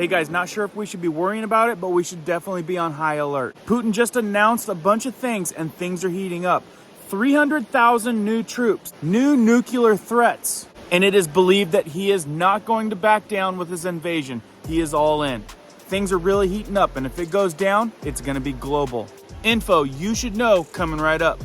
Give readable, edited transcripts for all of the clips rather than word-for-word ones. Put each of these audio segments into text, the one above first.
Hey guys, not sure if we should be worrying about it, but we should definitely be on high alert. Putin just announced a bunch of things and things are heating up. 300,000 new troops, new nuclear threats. And it is believed that he is not going to back down with his invasion. He is all in. Things are really heating up, and if it goes down, it's going to be global. Info you should know coming right up.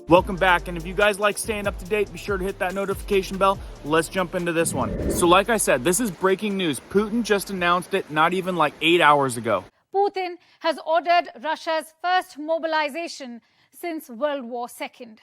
Welcome back, and if you guys like staying up to date, be sure to hit that notification bell. Let's jump into this one. So like I said, this is breaking news. Putin just announced it not even like 8 hours ago. Putin has ordered Russia's first mobilization since World War II.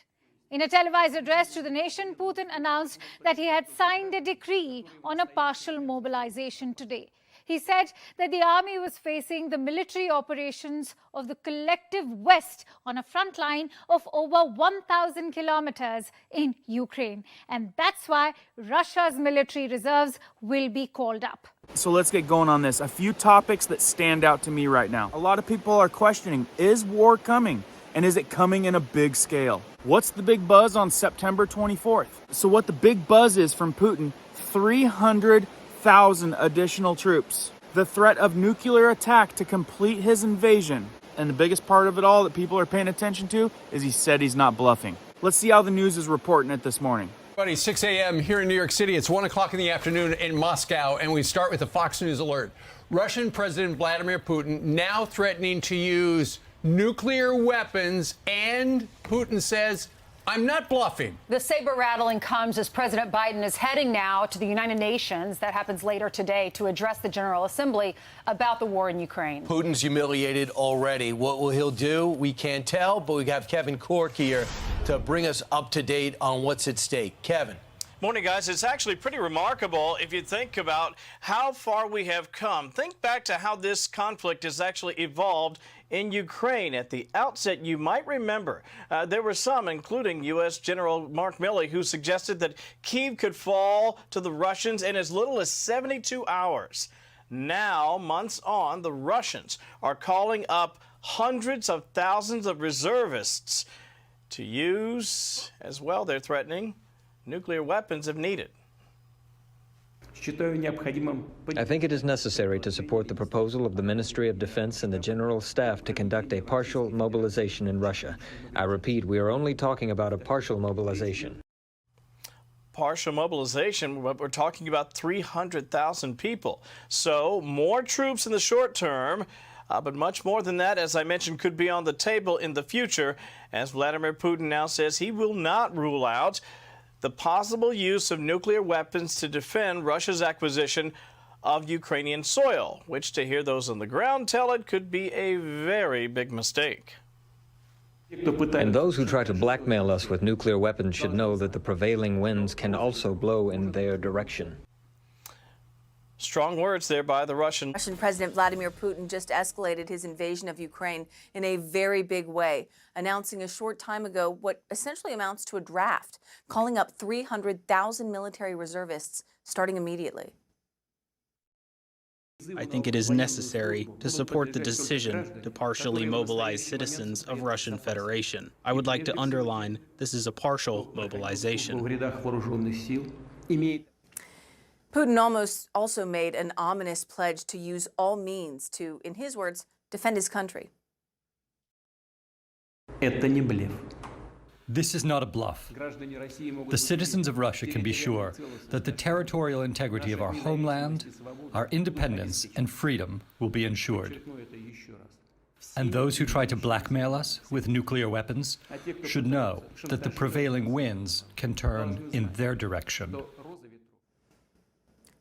In a televised address to the nation, Putin announced that he had signed a decree on a partial mobilization today. He said that the army was facing the military operations of the collective West on a front line of over 1,000 kilometers in Ukraine. And that's why Russia's military reserves will be called up. So let's get going on this. A few topics that stand out to me right now. A lot of people are questioning, is war coming? And is it coming in a big scale? What's the big buzz on September 24th? So what the big buzz is from Putin, 300,000 additional troops. The threat of nuclear attack to complete his invasion. And the biggest part of it all that people are paying attention to is he said he's not bluffing. Let's see how the news is reporting it this morning. 6 a.m. here in New York City. It's 1 o'clock in the afternoon in Moscow, and we start with a Fox News alert. Russian President Vladimir Putin now threatening to use nuclear weapons, and Putin says, I'm not bluffing. The saber rattling comes as President Biden is heading now to the United Nations. That happens later today to address the General Assembly about the war in Ukraine. Putin's humiliated already. What will he do? We can't tell, but we have Kevin Cork here to bring us up to date on what's at stake. Kevin. Morning, guys. It's actually pretty remarkable if you think about how far we have come. Think back to how this conflict has actually evolved in Ukraine. At the outset, you might remember there were some, including U.S. General Mark Milley, who suggested that Kyiv could fall to the Russians in as little as 72 hours. Now, months on, the Russians are calling up hundreds of thousands of reservists to use, as well, they're threatening, nuclear weapons if needed. I think it is necessary to support the proposal of the Ministry of Defense and the General Staff to conduct a partial mobilization in Russia. I repeat, we are only talking about a partial mobilization. Partial mobilization, but we're talking about 300,000 people. So more troops in the short term, but much more than that, as I mentioned, could be on the table in the future, as Vladimir Putin now says he will not rule out the possible use of nuclear weapons to defend Russia's acquisition of Ukrainian soil, which, to hear those on the ground tell it, could be a very big mistake. And those who try to blackmail us with nuclear weapons should know that the prevailing winds can also blow in their direction. Strong words there by the Russian President Vladimir Putin just escalated his invasion of Ukraine in a very big way, announcing a short time ago what essentially amounts to a draft, calling up 300,000 military reservists starting immediately. I think it is necessary to support the decision to partially mobilize citizens of Russian Federation. I would like to underline this is a partial mobilization. Putin also made an ominous pledge to use all means to, in his words, defend his country. This is not a bluff. The citizens of Russia can be sure that the territorial integrity of our homeland, our independence and freedom will be ensured. And those who try to blackmail us with nuclear weapons should know that the prevailing winds can turn in their direction.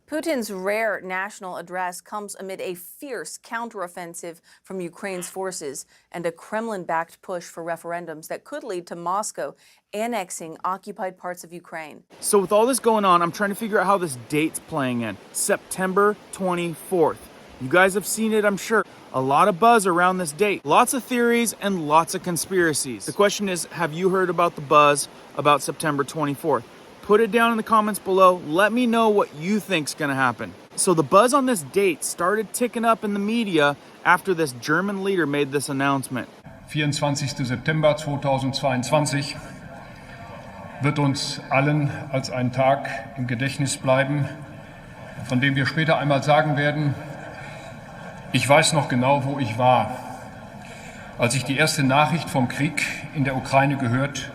Putin's rare national address comes amid a fierce counteroffensive from Ukraine's forces and a Kremlin-backed push for referendums that could lead to Moscow annexing occupied parts of Ukraine. So with all this going on, I'm trying to figure out how this date's playing in. September 24th. You guys have seen it, I'm sure. A lot of buzz around this date. Lots of theories and lots of conspiracies. The question is, have you heard about the buzz about September 24th? Put it down in the comments below. Let me know what you think's gonna happen. So the buzz on this date started ticking up in the media after this German leader made this announcement. 24. September 2022 wird uns allen als ein Tag im Gedächtnis bleiben, von dem wir später einmal sagen werden, ich weiß noch genau, wo ich war, als ich die erste Nachricht vom Krieg in der Ukraine gehört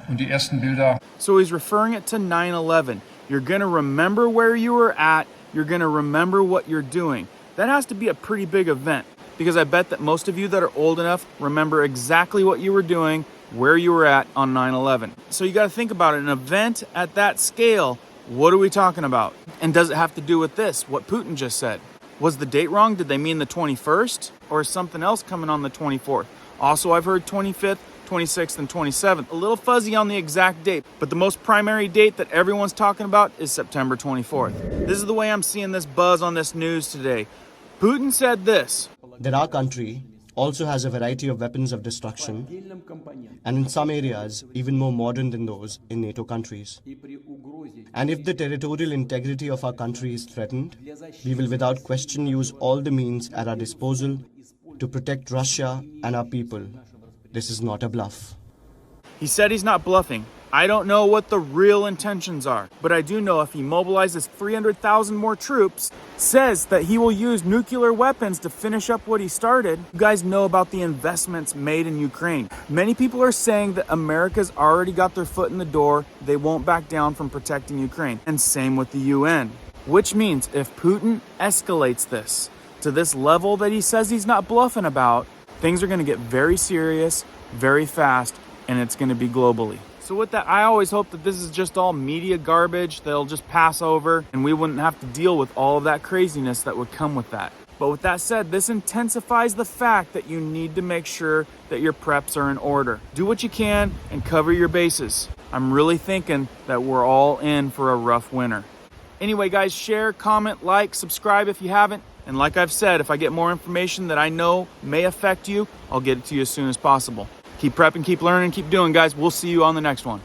und die ersten Bilder. So he's referring it to 9/11. You're going to remember where you were at. You're going to remember what you're doing. That has to be a pretty big event, because I bet that most of you that are old enough remember exactly what you were doing, where you were at on 9/11. So you got to think about it. An event at that scale, what are we talking about? And does it have to do with this, what Putin just said? Was the date wrong? Did they mean the 21st? Or is something else coming on the 24th? Also, I've heard 25th, 26th, and 27th. A little fuzzy on the exact date, but the most primary date that everyone's talking about is September 24th. This is the way I'm seeing this buzz on this news today. Putin said this. That our country also has a variety of weapons of destruction, and in some areas even more modern than those in NATO countries. And if the territorial integrity of our country is threatened, we will without question use all the means at our disposal to protect Russia and our people. This is not a bluff. He said he's not bluffing. I don't know what the real intentions are, but I do know if he mobilizes 300,000 more troops, says that he will use nuclear weapons to finish up what he started. You guys know about the investments made in Ukraine. Many people are saying that America's already got their foot in the door. They won't back down from protecting Ukraine. And same with the UN. Which means if Putin escalates this to this level that he says he's not bluffing about, things are going to get very serious, very fast, and it's going to be globally. So with that, I always hope that this is just all media garbage that'll just pass over and we wouldn't have to deal with all of that craziness that would come with that. But with that said, this intensifies the fact that you need to make sure that your preps are in order. Do what you can and cover your bases. I'm really thinking that we're all in for a rough winter. Anyway, guys, share, comment, like, subscribe if you haven't. And like I've said, if I get more information that I know may affect you, I'll get it to you as soon as possible. Keep prepping, keep learning, keep doing, guys. We'll see you on the next one.